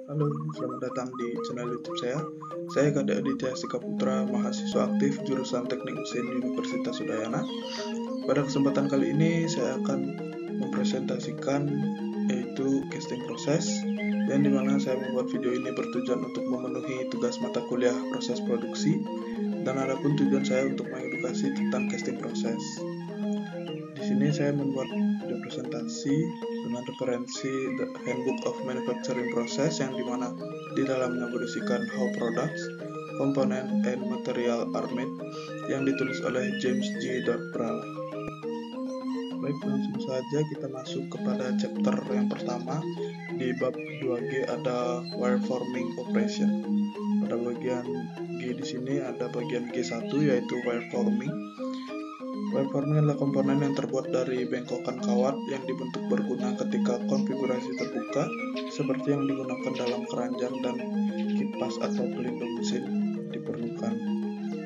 Halo, selamat datang di channel YouTube saya. Saya Kadek Aditya Sika Putra, mahasiswa aktif jurusan Teknik Mesin Universitas Udayana. Pada kesempatan kali ini saya akan mempresentasikan yaitu casting proses, yang dimana saya membuat video ini bertujuan untuk memenuhi tugas mata kuliah proses produksi, dan adapun tujuan saya untuk mengedukasi tentang casting proses. Di sini saya membuat video presentasi dengan referensi The Handbook of Manufacturing Process, yang dimana di dalamnya berisikan How Products, Component, and Material are Made, yang ditulis oleh James G. Brown. Baik, langsung saja kita masuk kepada chapter yang pertama. Di bab 2G ada Wire Forming Operation. Pada bagian G di sini ada bagian G1 yaitu Wire Forming. Wire forming adalah komponen yang terbuat dari bengkokan kawat yang dibentuk berguna ketika konfigurasi terbuka, seperti yang digunakan dalam keranjang dan kipas atau pelindung mesin diperlukan.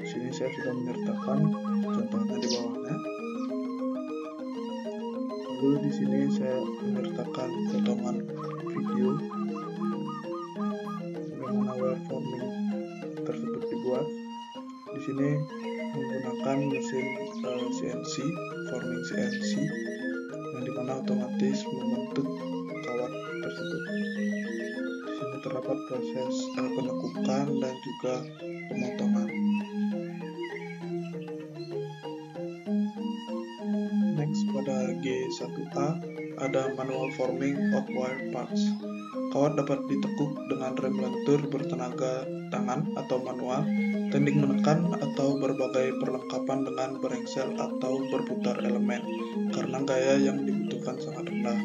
Di sini saya sudah menyertakan contohnya di bawahnya. Lalu di sini saya menyertakan potongan video bagaimana wire forming tersebut dibuat. Di sini menggunakan mesin CNC, forming CNC, yang dimana otomatis membentuk kawat tersebut. Di sini terdapat proses penekukan dan juga pemotongan. Next, pada G1A ada manual forming of wire parts. Kawat dapat ditekuk dengan rem lentur bertenaga tangan atau manual, teknik menekan, atau berbagai perlengkapan dengan berengsel atau berputar elemen, karena gaya yang dibutuhkan sangat rendah.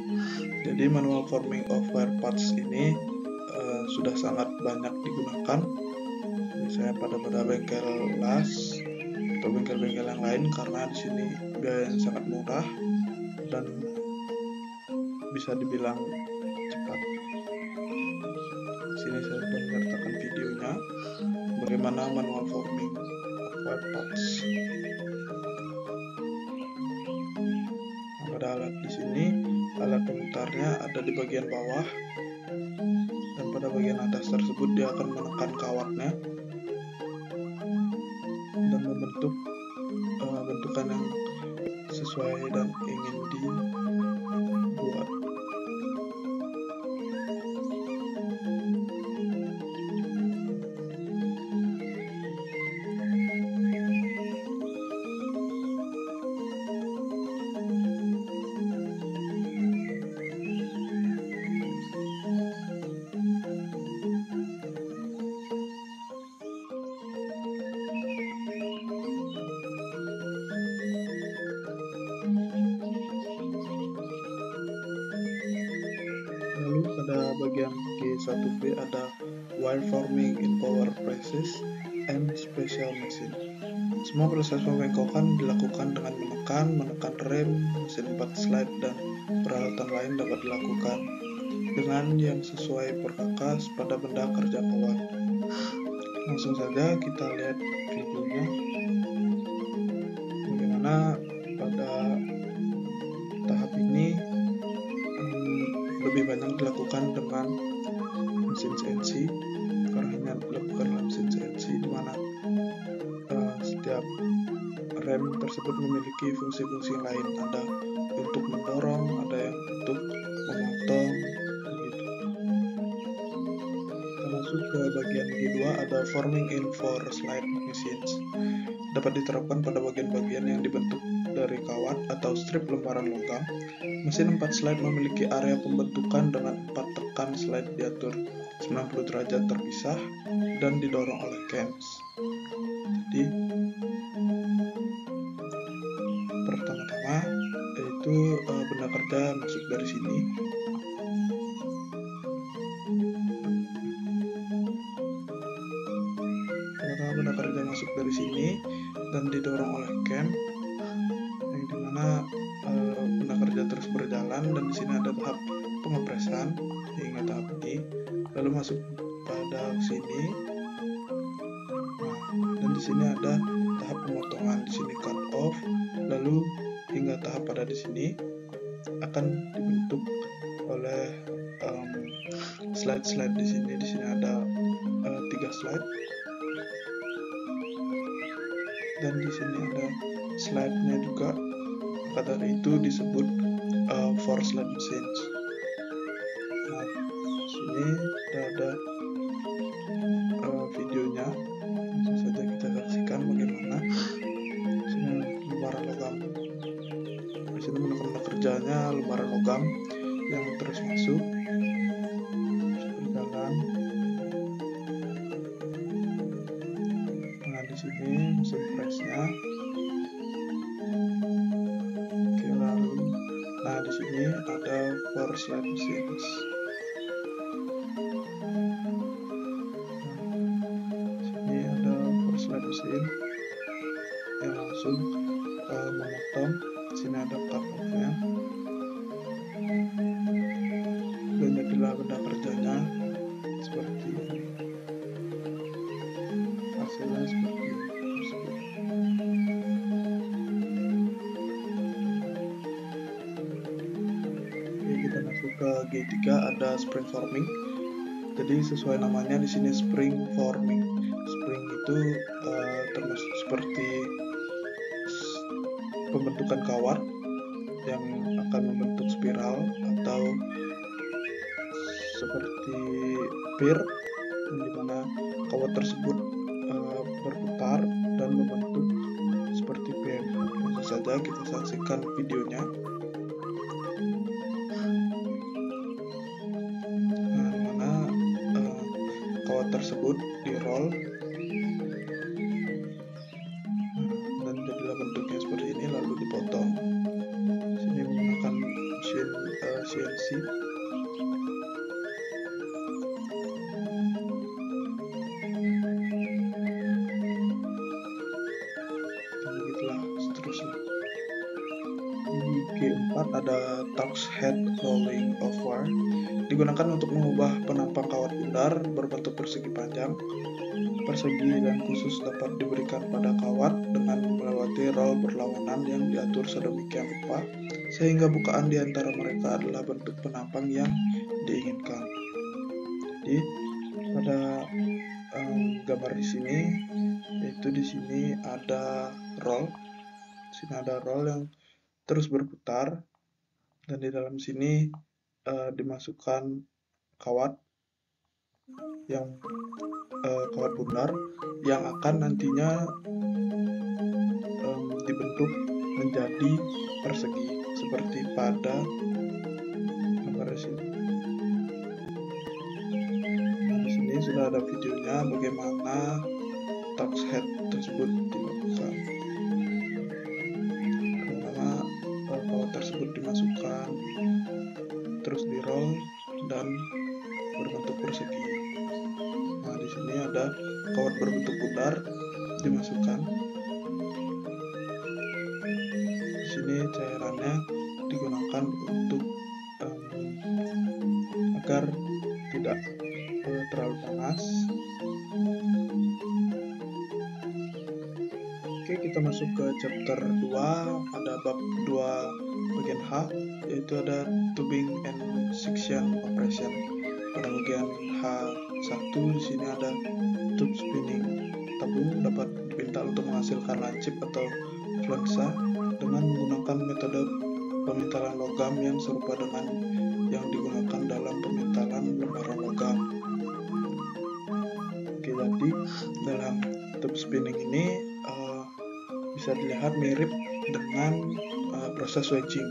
Jadi manual forming of wire parts ini sudah sangat banyak digunakan, misalnya pada bengkel las atau bengkel-bengkel yang lain, karena di sini biayanya sangat murah dan bisa dibilang cepat. Sini saya sudah menyertakan videonya bagaimana manual forming of wire parts. Pada alat di sini, alat pemutarnya ada di bagian bawah, dan pada bagian atas tersebut dia akan menekan kawatnya dan membentuk bentukan yang sesuai dan ingin dibuat. Lalu pada bagian G1B ada wire forming in power presses and special machine. Semua proses pembengkokan dilakukan dengan menekan rem, mesin 4 slide, dan peralatan lain dapat dilakukan dengan yang sesuai perkakas pada benda kerja kawat. Langsung saja kita lihat videonya bagaimana pada tahap ini lebih banyak dilakukan dengan mesin CNC, karena hanya dilakukan dengan mesin CNC, di mana setiap rem tersebut memiliki fungsi-fungsi lain, ada untuk mendorong, ada yang untuk memotong, begitu. Kita masuk ke bagian G2, ada forming in 4 slide machines. Dapat diterapkan pada bagian-bagian yang dibentuk dari kawat atau strip lembaran logam. Mesin 4 slide memiliki area pembentukan dengan 4 tekan slide diatur 90 derajat terpisah dan didorong oleh cams. Jadi pertama-tama yaitu benda kerja masuk dari sini. Benda kerja masuk dari sini dan didorong oleh cam, yang dimana benda kerja terus berjalan, dan di sini ada tahap pengepresan hingga tahap ini, lalu masuk pada sini. Dan di sini ada tahap pemotongan, di sini cut off, lalu hingga tahap pada di sini akan dibentuk oleh slide-slide di sini. Di sini ada 3 slide, dan di sini ada slide-nya juga. Maka dari itu disebut 4 slide machines. Nah, di sini ada videonya. Langsung saja kita saksikan bagaimana. Di sini lembaran logam. Di sini menu kerjanya lembaran logam yang terus masuk, berjalan. Nah, di sini mesin pressnya. Oke, lalu, nah di sini ada 4 slide machines. Nah, di sini ada 4 slide mesin yang langsung memotong. Di sini ada cut off-nya. Dan jadilah benda kerjanya seperti ini. Hasilnya seperti ini. Oke, kita masuk ke G3, ada spring forming. Jadi sesuai namanya di sini spring forming. Spring itu termasuk seperti pembentukan kawat yang akan membentuk spiral atau seperti pir, di mana kawat tersebut berputar dan membentuk seperti pir. Langsung saja kita saksikan videonya. Nah, mana kawat tersebut di roll dan jadilah bentuknya seperti ini, lalu dipotong. Sini menggunakan mesin CNC. Begitulah seterusnya. Di G4 ada Torx head rolling of wire. Digunakan untuk mengubah penampang kawat bundar berbentuk persegi panjang. Persegi dan khusus dapat diberikan pada kawat dengan melewati roll berlawanan yang diatur sedemikian rupa sehingga bukaan di antara mereka adalah bentuk penampang yang diinginkan. Jadi pada gambar di sini, yaitu di sini ada roll. Di sini ada roll yang terus berputar, dan di dalam sini dimasukkan kawat yang kawat bundar yang akan nantinya dibentuk menjadi persegi seperti pada gambar di sini. Nah, di sini sudah ada videonya bagaimana Torx head tersebut dilakukan. Bagaimana kawat tersebut dimasukkan, terus di roll dan berbentuk persegi. Nah, di sini ada kawat berbentuk bundar dimasukkan. Di sini cairannya digunakan untuk agar tidak terlalu panas. Oke, kita masuk ke chapter 2, ada bab 2 bagian H, yaitu ada tubing and suction operation. Pada bagian H1 di sini ada tube spinning. Tabung dapat dipintal untuk menghasilkan lancip atau flansa dengan menggunakan metode pemintalan logam yang serupa dengan yang digunakan dalam pemintalan lembaran logam. Oke, jadi dalam tube spinning ini bisa dilihat mirip dengan proses wedging,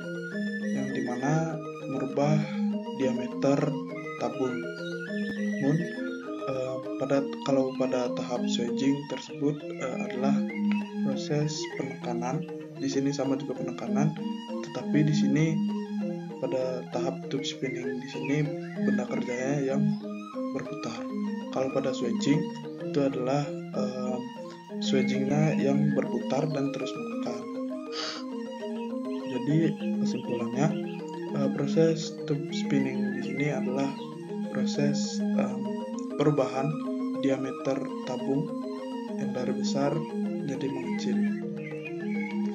yang dimana merubah diameter tabung. Namun kalau pada tahap swedging tersebut adalah proses penekanan. Di sini sama juga penekanan, tetapi di sini pada tahap tube spinning di sini benda kerjanya yang berputar. Kalau pada swedging itu adalah swedgingnya yang berputar dan terus menekan. Jadi kesimpulannya, proses tube spinning di sini adalah proses perubahan diameter tabung yang dari besar menjadi mengecil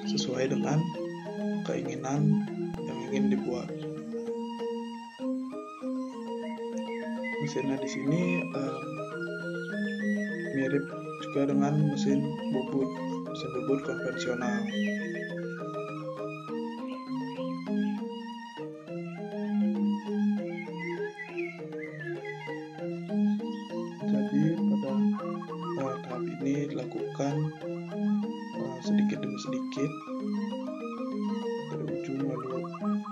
sesuai dengan keinginan yang ingin dibuat. Mesinnya di sini mirip juga dengan mesin bubut konvensional. Jadi pada tahap ini dilakukan sedikit demi sedikit dari ujung, lalu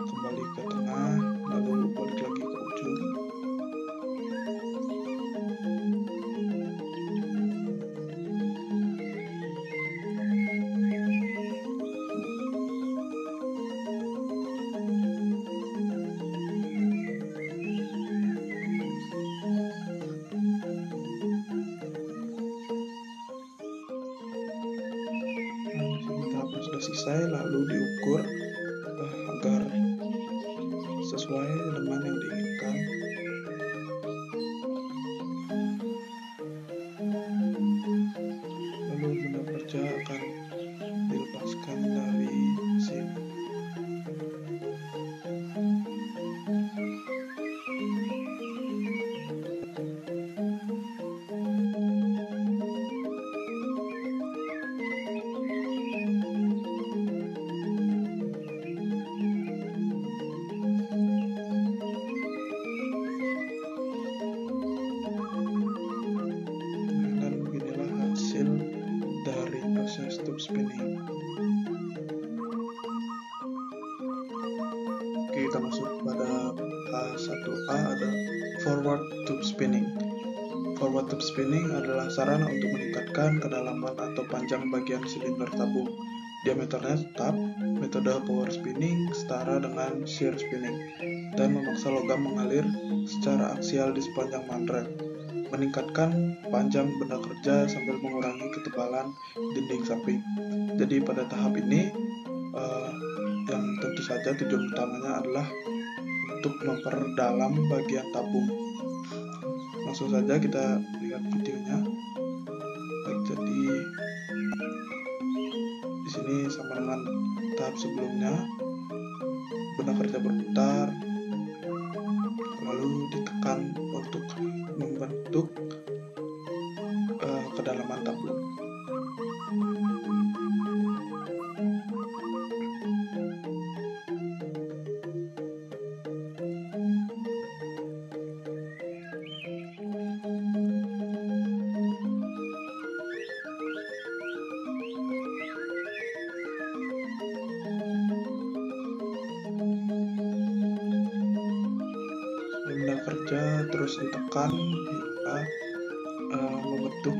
kembali ke tengah, lalu balik lagi ke ujung. Tahap sudah selesai, lalu diukur agar sesuai elemen yang diinginkan. Lalu benda kerja akan dilepaskan dari mesin. Dari proses tube spinning. Oke, kita masuk pada H1A, ada forward tube spinning. Forward tube spinning adalah sarana untuk meningkatkan kedalaman atau panjang bagian silinder tabung. Diameternya tetap. Metode power spinning setara dengan shear spinning dan memaksa logam mengalir secara aksial di sepanjang mandrel, meningkatkan panjang benda kerja sambil mengurangi ketebalan dinding samping. Jadi pada tahap ini yang tentu saja tujuan utamanya adalah untuk memperdalam bagian tabung. Langsung saja kita lihat videonya. Baik, jadi di sini sama dengan tahap sebelumnya, benda kerja berputar, lalu ditekan untuk membentuk kedalaman tabung. Benda kerja terus ditekan hingga membentuk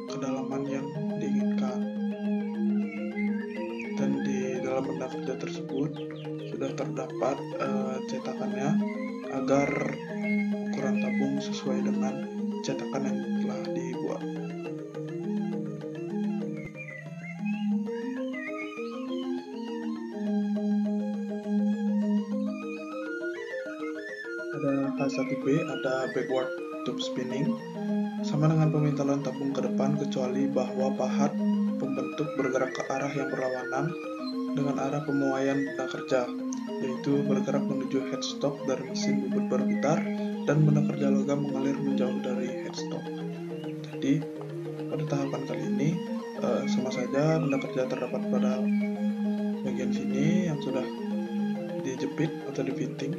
kedalaman yang diinginkan, dan di dalam benda kerja tersebut sudah terdapat cetakannya agar ukuran tabung sesuai dengan cetakan yang telah dibuat. Ada H1B, ada backward tube spinning, sama dengan pemintalan tabung ke depan, kecuali bahwa pahat pembentuk bergerak ke arah yang berlawanan dengan arah pemuaian benda kerja, yaitu bergerak menuju headstock dari mesin bubut berputar dan benda kerja logam mengalir menjauh dari headstock. Jadi pada tahapan kali ini sama saja benda kerja terdapat pada bagian sini yang sudah dijepit atau di fitting.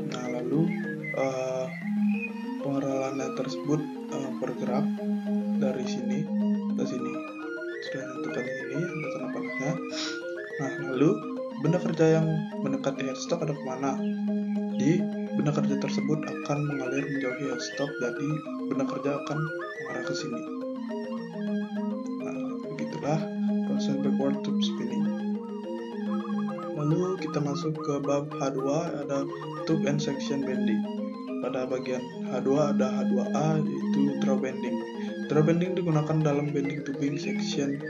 Nah, lalu pengeralannya tersebut bergerak dari sini ke sini. Sudah tentukan ini ada tanda panahnya. Nah, lalu benda kerja yang mendekati headstock ada kemana? Di benda kerja tersebut akan mengalir menjauhi headstock, jadi benda kerja akan mengarah ke sini. Nah, begitulah proses backward tube spinning. Lalu kita masuk ke bab H2, ada tube and section bending. Pada bagian H2 ada H2A, yaitu draw bending. Draw bending digunakan dalam bending tubing, section,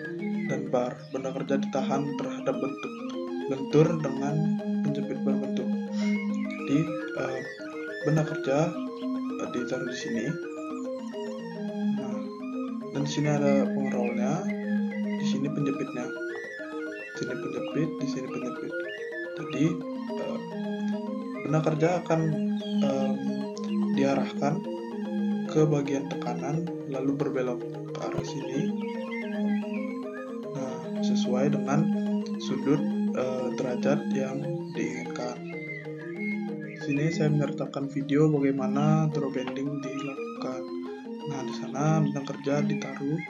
dan bar. Benda kerja ditahan terhadap bentuk lentur dengan penjepit berbentuk. Jadi benda kerja ditaruh di sini. Nah, dan di sini ada pengerolnya, di sini penjepitnya. Di sini penjepit, di sini penjepit. Jadi benda kerja akan diarahkan ke bagian tekanan lalu berbelok ke arah sini. Nah, sesuai dengan sudut derajat yang diinginkan. Di sini saya menyertakan video bagaimana draw bending dilakukan. Nah, di sana benang kerja ditaruh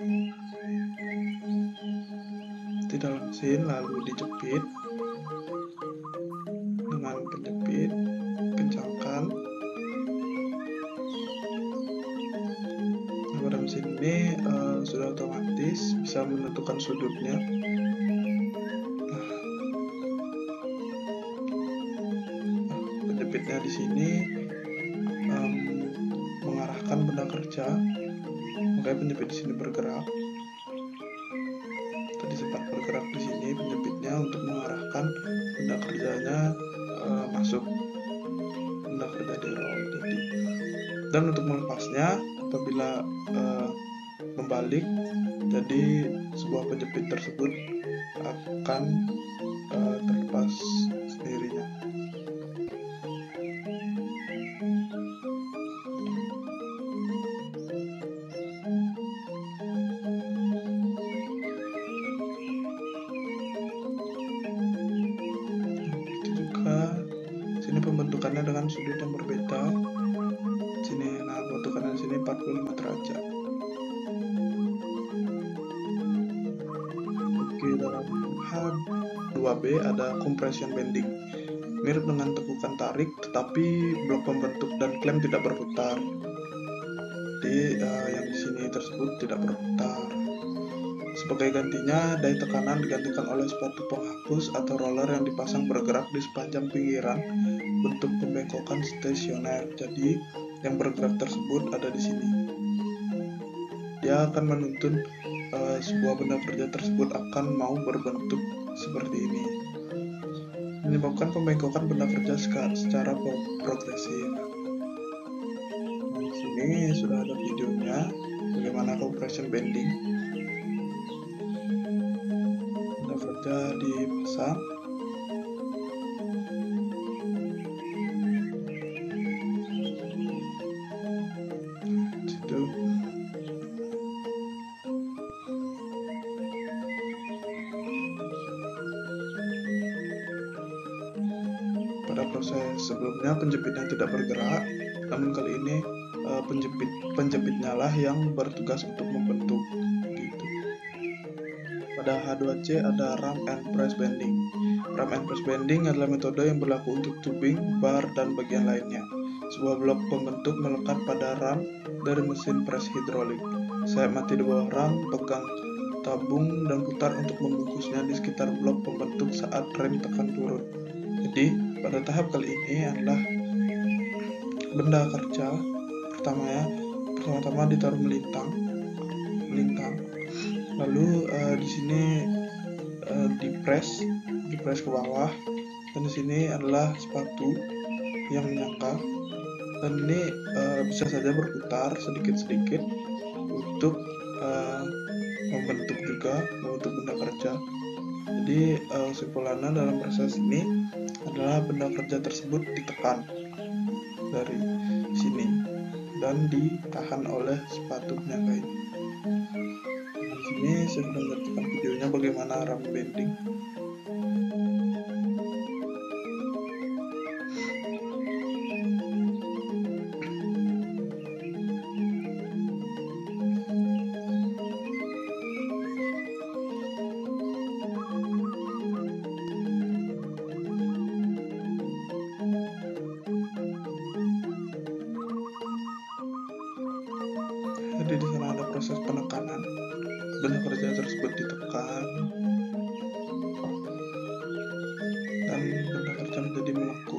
di dalam mesin lalu dijepit dengan penjepit, kencangkan. Nah, pada mesin ini sudah otomatis bisa menentukan sudutnya. Penjepitnya di sini mengarahkan benang kerja, makanya penjepit di sini bergerak. Tadi sempat bergerak di sini penjepitnya untuk mengarahkan benang kerjanya masuk benang kerja di roll. Dan untuk melepasnya apabila membalik, jadi sebuah penjepit tersebut akan terlepas sendirinya. Sini pembentukannya dengan sudut yang berbeda. Sini, nah pembentukannya di sini 45 derajat. Oke, dalam H2B ada compression bending. Mirip dengan tekukan tarik, tetapi blok pembentuk dan klem tidak berputar. Jadi yang di sini tersebut tidak berputar. Sebagai gantinya, dai tekanan digantikan oleh sepatu penghapus atau roller yang dipasang bergerak di sepanjang pinggiran bentuk pembengkokan stasioner. Jadi, yang bergerak tersebut ada di sini. Dia akan menuntun sebuah benda kerja tersebut akan mau berbentuk seperti ini. Menyebabkan pembengkokan benda kerja secara progresif. Nah, di sini sudah ada videonya bagaimana compression bending. Dipasang. Situ. Pada proses sebelumnya penjepitnya tidak bergerak, namun kali ini penjepitnya lah yang bertugas untuk membentuk. Pada H2C ada ram and press bending. Ram and press bending adalah metode yang berlaku untuk tubing, bar, dan bagian lainnya. Sebuah blok pembentuk melekat pada ram dari mesin press hidrolik. Sayap mati di bawah ram, pegang tabung dan putar untuk membungkusnya di sekitar blok pembentuk saat rem tekan turun. Jadi, pada tahap kali ini adalah benda kerja pertama-tama ditaruh melintang. Lalu di sini dipres ke bawah, dan di sini adalah sepatu yang menyangka, dan ini bisa saja berputar sedikit-sedikit untuk membentuk benda kerja. Jadi kesimpulannya dalam proses ini adalah benda kerja tersebut ditekan dari sini dan ditahan oleh sepatu penyangga ini. Ini saya sudah mengerjakan videonya bagaimana ram bending. Jadi di sana ada proses penekanan. Benda kerja tersebut ditekan dan benda kerja menjadi meleku.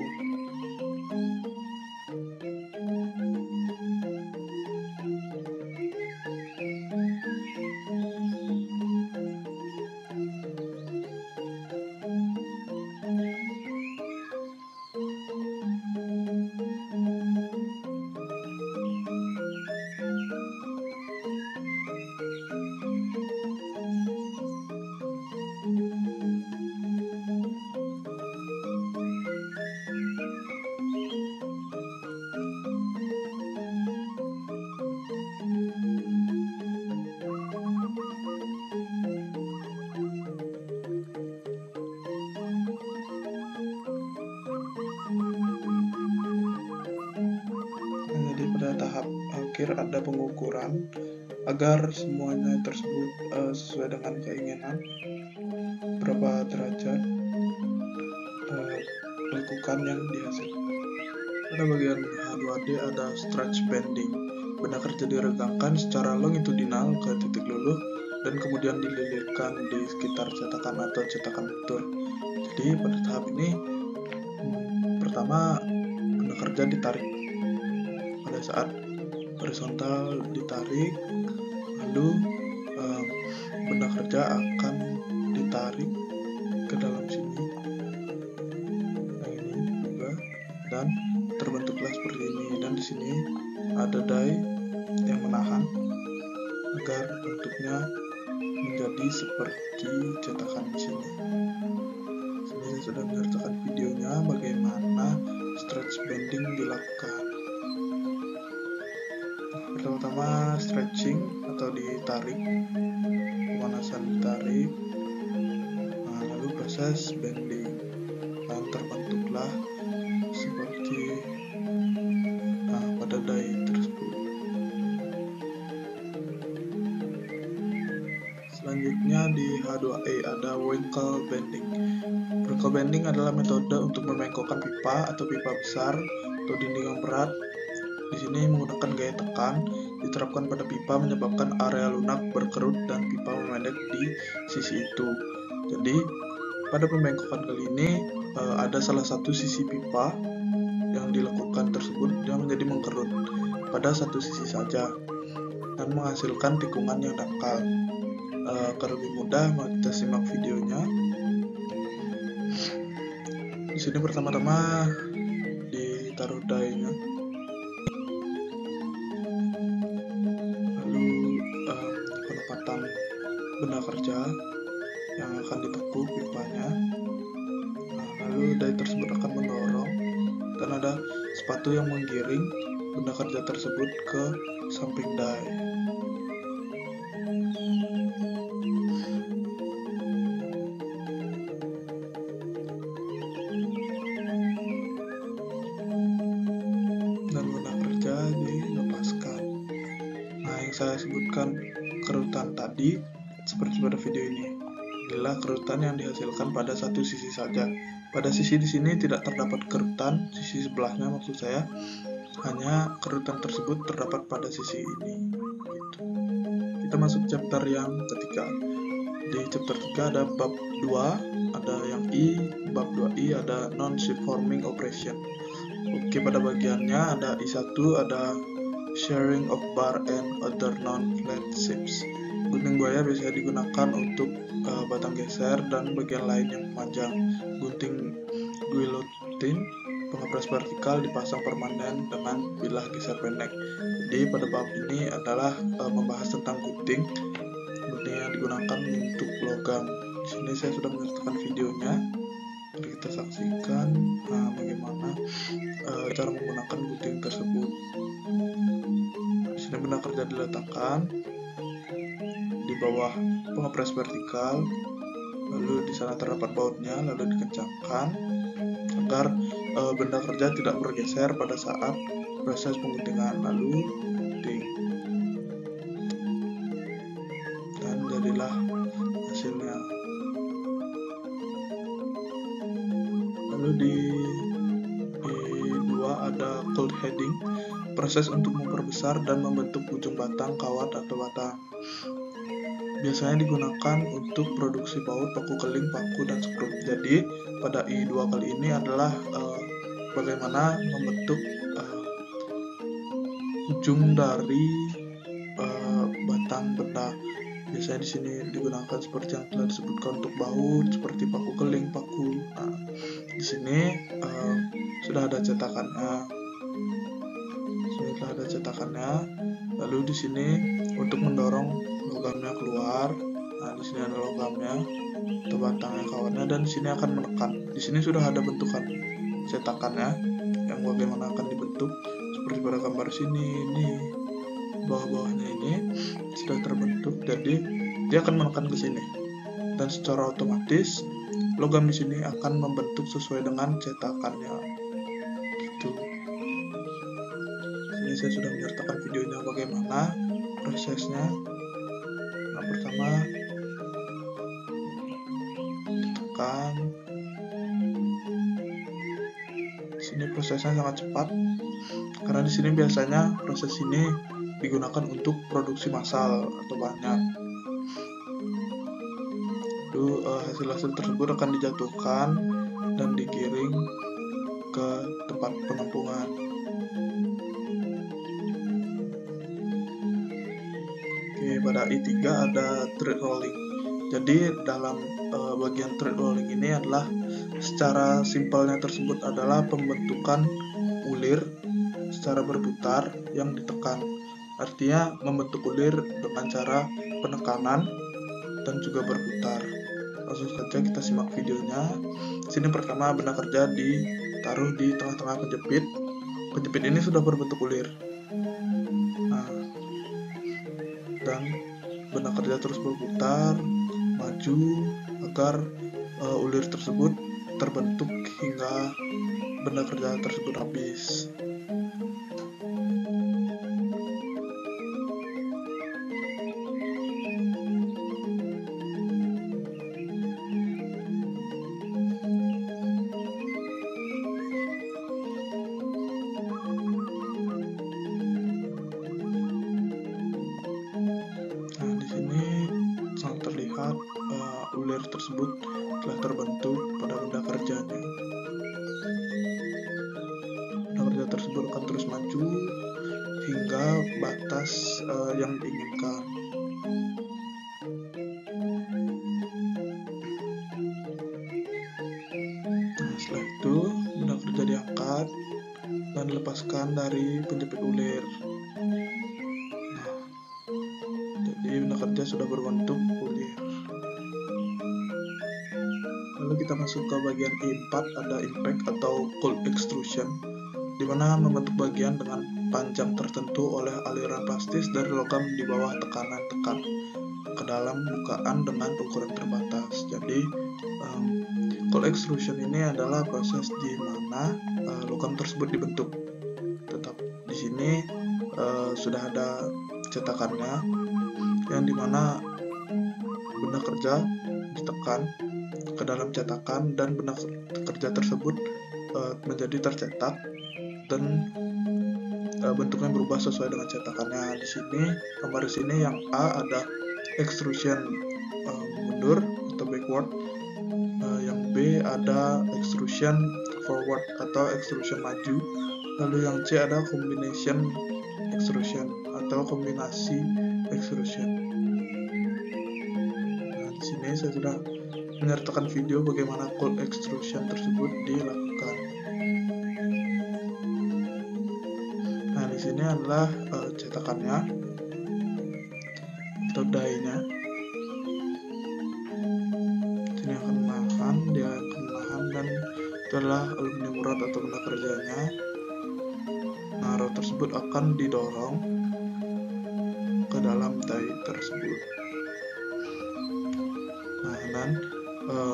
tahap akhir ada pengukuran agar semuanya tersebut sesuai dengan keinginan, berapa derajat lekukan yang dihasilkan. Pada bagian H2D ada stretch bending. Benda kerja diregangkan secara longitudinal ke titik luluh dan kemudian dililitkan di sekitar cetakan atau cetakan butur. Jadi pada tahap ini pertama benda kerja ditarik. Pada saat horizontal ditarik, lalu benda kerja akan ditarik ke dalam sini. Nah, ini juga, dan terbentuklah seperti ini. Dan di sini ada die yang menahan agar bentuknya menjadi seperti cetakan di sini. Sini saya sudah menyertakan videonya bagaimana stretch bending dilakukan. Pertama-tama stretching atau ditarik, pemanasan ditarik, lalu proses bending, dan terbentuklah seperti pada die tersebut. Selanjutnya di H2A ada wrinkle bending. Wrinkle bending adalah metode untuk membengkokkan pipa atau pipa besar atau dinding yang berat. Di sini menggunakan gaya tekan diterapkan pada pipa menyebabkan area lunak berkerut dan pipa memendek di sisi itu. Jadi pada pembengkokan kali ini ada salah satu sisi pipa yang dilekukan tersebut yang menjadi mengkerut pada satu sisi saja dan menghasilkan tikungan yang dangkal. Agar lebih mudah, mari kita simak videonya. Di sini pertama-tama ditaruh die-nya, lalu penempatan benda kerja yang akan ditekuk pipanya. Lalu die tersebut akan mendorong dan ada sepatu yang menggiring benda kerja tersebut ke samping die. Dan benda kerja dilepaskan. Nah, yang saya sebutkan kerutan tadi seperti pada video ini adalah kerutan yang dihasilkan pada satu sisi saja. Pada sisi di sini tidak terdapat kerutan, sisi sebelahnya maksud saya, hanya kerutan tersebut terdapat pada sisi ini. Gitu. Kita masuk chapter yang ketiga. Di chapter 3 ada bab 2, ada yang I, bab 2I ada non-shipforming operation. Oke, pada bagiannya ada I1, ada sharing of bar and other non-flat shapes. Gunting buaya biasanya digunakan untuk batang geser dan bagian lain yang memanjang. Gunting guillotine pengepres vertikal dipasang permanen dengan bilah geser pendek. Jadi pada bab ini adalah membahas tentang gunting yang digunakan untuk logam. Di sini saya sudah menyertakan videonya. Mari kita saksikan bagaimana cara menggunakan gunting tersebut. Di sini benda kerja diletakkan di bawah pengepres vertikal, lalu di sana terdapat bautnya, lalu dikencangkan agar benda kerja tidak bergeser pada saat proses pengguntingan. Lalu gunting dan jadilah hasilnya. Lalu di dua ada cold heading, proses untuk memperbesar dan membentuk ujung batang, kawat atau batang. Biasanya digunakan untuk produksi baut, paku keling, paku, dan skrup. Jadi pada I2 kali ini adalah bagaimana membentuk ujung dari batang benda. Biasanya di sini digunakan seperti yang telah disebutkan untuk baut, seperti paku keling, paku. Nah, di sini sudah ada cetakannya. Lalu di sini untuk mendorong logamnya keluar. Nah, di sini ada logamnya atau batangnya, kawannya, dan di sini akan menekan. Di sini sudah ada bentukan cetakannya yang bagaimana akan dibentuk seperti pada gambar sini. Ini bawah-bawahnya ini sudah terbentuk, jadi dia akan menekan ke sini dan secara otomatis logam di sini akan membentuk sesuai dengan cetakannya. Gitu. Ini saya sudah menyertakan videonya bagaimana prosesnya. Nah, pertama ditekan. Di sini prosesnya sangat cepat karena di sini biasanya proses ini digunakan untuk produksi massal atau banyak. Lalu hasil-hasil tersebut akan dijatuhkan dan digiring ke tempat penampungan. Oke, pada I3 ada thread rolling. Jadi dalam bagian thread rolling ini adalah secara simpelnya tersebut adalah pembentukan ulir secara berputar yang ditekan. Artinya membentuk ulir dengan cara penekanan dan juga berputar. Langsung saja kita simak videonya. Sini pertama benda kerja ditaruh di tengah-tengah penjepit. Penjepit ini sudah berbentuk ulir. Nah, dan benda kerja terus berputar maju agar ulir tersebut terbentuk hingga benda kerja tersebut habis. Nah, di sini sangat terlihat ulir tersebut telah terbentuk pada benda kerjanya. Benda kerja tersebut akan terus maju hingga batas yang diinginkan. Nah, setelah itu benda kerja diangkat dan dilepaskan dari penjepit ulir. Nah, jadi benda kerja sudah berbentuk ulir. Lalu kita masuk ke bagian E4, ada impact atau cold extrusion, di mana membentuk bagian dengan panjang tertentu oleh aliran plastis dari logam di bawah tekanan tekan ke dalam bukaan dengan ukuran terbatas. Jadi cold extrusion ini adalah proses di mana logam tersebut dibentuk. Tetap di sini sudah ada cetakannya, yang dimana benda kerja ditekan ke dalam cetakan dan benda kerja tersebut menjadi tercetak dan bentuknya berubah sesuai dengan cetakannya. Di sini gambar di sini yang A ada extrusion mundur atau backward, yang B ada extrusion forward atau extrusion maju, lalu yang C ada combination extrusion atau kombinasi extrusion. Nah, di sini saya sudah menyertakan video bagaimana cold extrusion tersebut dilakukan. Nah, di sini adalah cetakannya atau die-nya. Sini akan menahan, dia akan menahan, dan itu adalah aluminium rod atau benda kerjanya. Nah, rod tersebut akan didorong ke dalam die tersebut. Nah, dan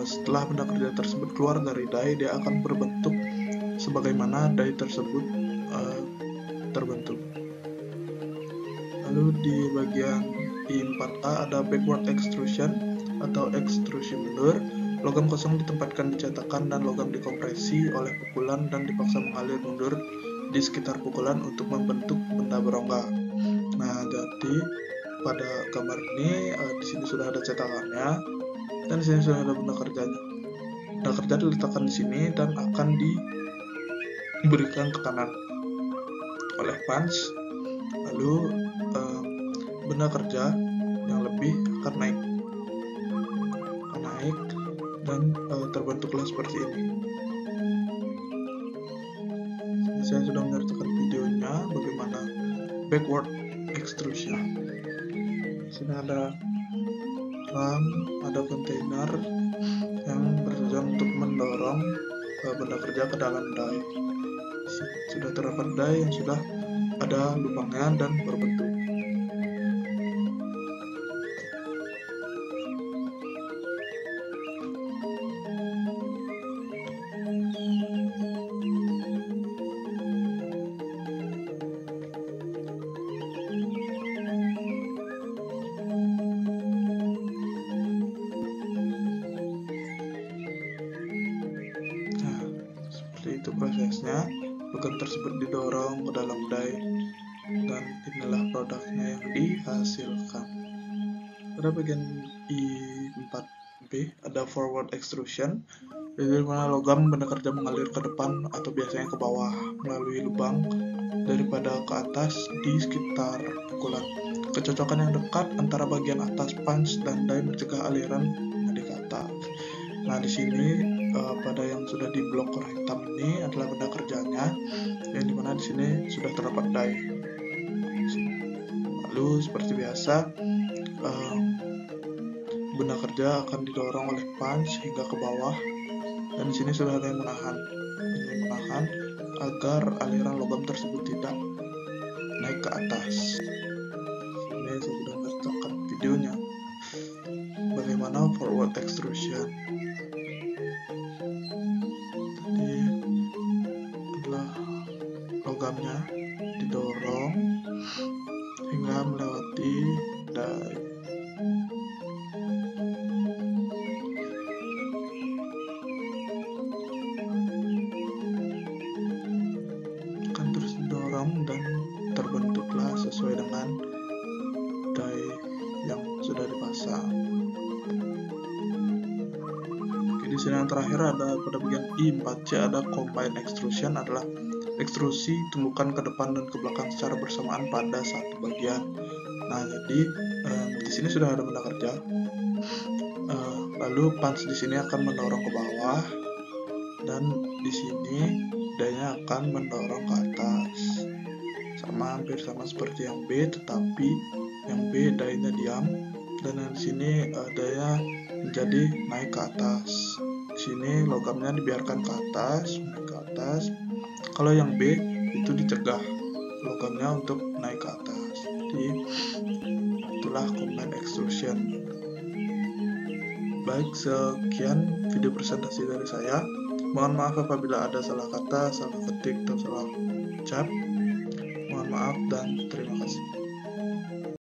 setelah benda kerja tersebut keluar dari die, dia akan berbentuk sebagaimana die tersebut terbentuk. Lalu di bagian I4A ada backward extrusion atau ekstrusi mundur. Logam kosong ditempatkan di cetakan dan logam dikompresi oleh pukulan dan dipaksa mengalir mundur di sekitar pukulan untuk membentuk benda berongga. Nah, jadi pada gambar ini di sini sudah ada cetakannya dan di sini sudah ada benda kerjanya. Benda kerja diletakkan di sini dan akan diberikan tekanan oleh punch. Lalu benda kerja yang lebih akan naik dan terbentuklah seperti ini. Saya sudah menyertakan videonya bagaimana backward extrusion. Sini ada ram, ada kontainer yang bertujuan untuk mendorong benda kerja ke dalam die. Sudah terdapat die yang sudah ada lubangnya dan berbentuk. tersebut didorong ke dalam die, dan inilah produknya yang dihasilkan. Pada bagian I4B ada forward extrusion, di mana logam bekerja mengalir ke depan atau biasanya ke bawah melalui lubang daripada ke atas di sekitar pukulan. Kecocokan yang dekat antara bagian atas punch dan die mencegah aliran menjadi ke atas. Nah, di sini pada yang sudah diblok warna hitam ini adalah benda kerjanya, yang dimana di sini sudah terdapat die. Lalu seperti biasa, benda kerja akan didorong oleh punch hingga ke bawah, dan di sini sudah ada yang menahan. Ini menahan agar aliran logam tersebut tidak naik ke atas. Ini saya sudah menceritakan videonya bagaimana forward extrusion. Jadi adalah logamnya didorong hingga melewati die. Akan terus didorong dan terbentuklah sesuai dengan die yang sudah dipasang. Oke, di sini yang terakhir ada pada bagian I4C ada combine extrusion, adalah ekstrusi tumbukan ke depan dan ke belakang secara bersamaan pada satu bagian. Nah, jadi di sini sudah ada benda kerja. Lalu punch di sini akan mendorong ke bawah, dan di sini die-nya akan mendorong ke atas. Hampir sama seperti yang B, tetapi yang B die-nya diam, dan di sini die-nya menjadi naik ke atas. Di sini logamnya dibiarkan ke atas, naik ke atas. Kalau yang B itu dicegah logamnya untuk naik ke atas. Jadi itulah combine extrusion. Baik, sekian video presentasi dari saya. Mohon maaf apabila ada salah kata, salah ketik, atau salah ucap. Mohon maaf dan terima kasih.